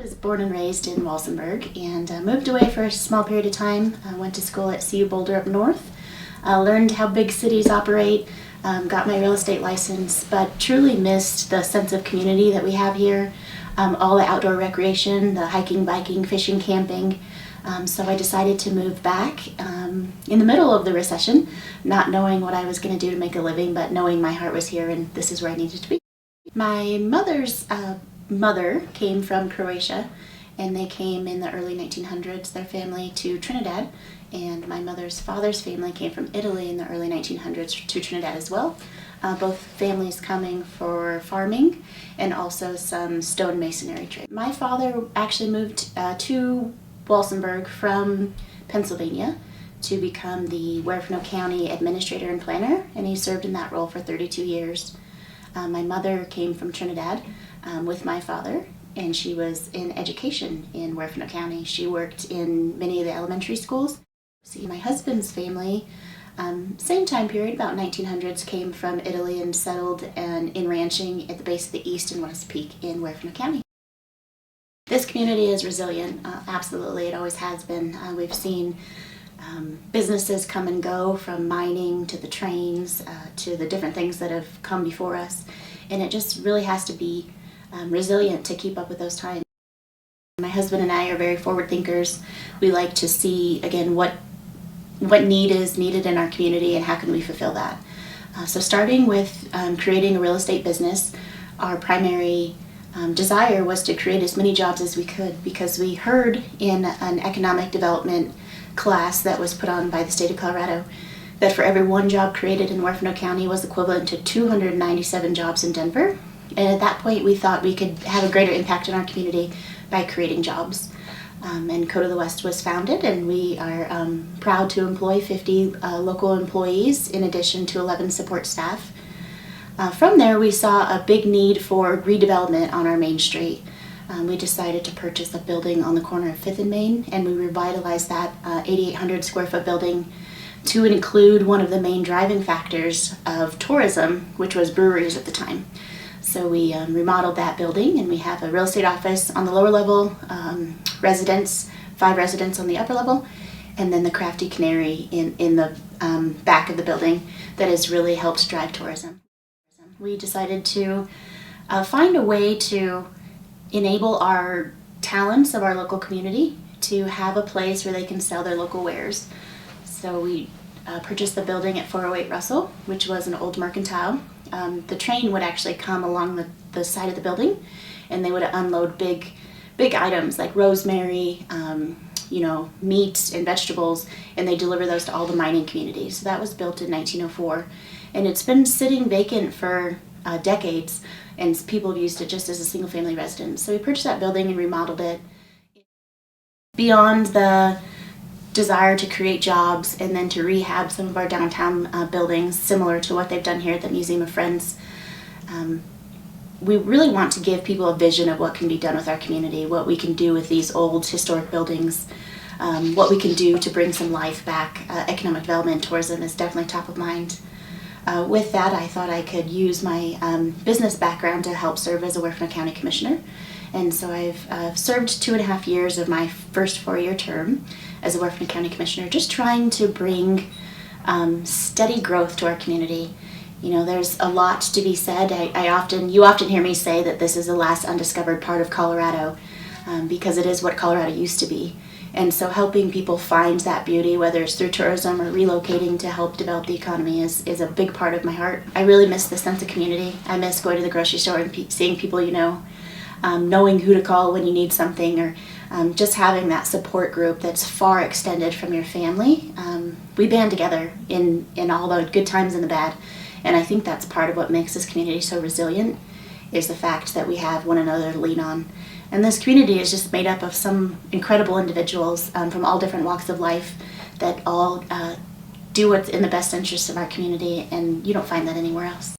was born and raised in Walsenburg and moved away for a small period of time. I went to school at CU Boulder up north, learned how big cities operate, got my real estate license, but truly missed the sense of community that we have here, all the outdoor recreation, the hiking, biking, fishing, camping. So I decided to move back in the middle of the recession, not knowing what I was going to do to make a living, but knowing my heart was here and this is where I needed to be. My mother's mother came from Croatia, and they came in the early 1900s, their family, to Trinidad, and my mother's father's family came from Italy in the early 1900s to Trinidad as well. Both families coming for farming and also some stone masonry trade. My father actually moved to Walsenburg from Pennsylvania to become the Huerfano County Administrator and Planner, and he served in that role for 32 years. My mother came from Trinidad with my father, and she was in education in Huerfano County. She worked in many of the elementary schools. See, my husband's family, same time period, about 1900s, came from Italy and settled in ranching at the base of the East and West Peak in Huerfano County. This community is resilient, absolutely, it always has been. We've seen businesses come and go, from mining to the trains to the different things that have come before us, and it just really has to be resilient to keep up with those times. My husband and I are very forward thinkers. We like to see, again, what need is needed in our community and how can we fulfill that. So starting with creating a real estate business, our primary desire was to create as many jobs as we could, because we heard in an economic development class that was put on by the state of Colorado that for every one job created in Huerfano County was equivalent to 297 jobs in Denver. And at that point we thought we could have a greater impact in our community by creating jobs. And Code of the West was founded, and we are proud to employ 50 local employees in addition to 11 support staff. From there we saw a big need for redevelopment on our main street. We decided to purchase a building on the corner of 5th and Main, and we revitalized that 8,800 square foot building to include one of the main driving factors of tourism, which was breweries at the time. So we remodeled that building, and we have a real estate office on the lower level, residents, 5 residents on the upper level, and then the Crafty Canary in the back of the building that has really helped drive tourism. We decided to find a way to enable our talents of our local community to have a place where they can sell their local wares. So we purchased the building at 408 Russell, which was an old mercantile. The train would actually come along the side of the building, and they would unload big items like rosemary, meat and vegetables, and they deliver those to all the mining communities. So that was built in 1904, and it's been sitting vacant for decades, and people have used it just as a single family residence. So we purchased that building and remodeled it. Beyond the desire to create jobs and then to rehab some of our downtown buildings, similar to what they've done here at the Museum of Friends, we really want to give people a vision of what can be done with our community, what we can do with these old historic buildings, what we can do to bring some life back. Economic development and tourism is definitely top of mind. With that, I thought I could use my business background to help serve as a Huerfano County Commissioner. And so I've served 2.5 years of my first 4-year term as a Huerfano County Commissioner, just trying to bring steady growth to our community. You know, there's a lot to be said. You often hear me say that this is the last undiscovered part of Colorado, because it is what Colorado used to be. And so helping people find that beauty, whether it's through tourism or relocating to help develop the economy, is a big part of my heart. I really miss the sense of community. I miss going to the grocery store and seeing people you know, knowing who to call when you need something, or just having that support group that's far extended from your family. We band together in all the good times and the bad, and I think that's part of what makes this community so resilient, is the fact that we have one another to lean on. And this community is just made up of some incredible individuals from all different walks of life that all do what's in the best interest of our community, and you don't find that anywhere else.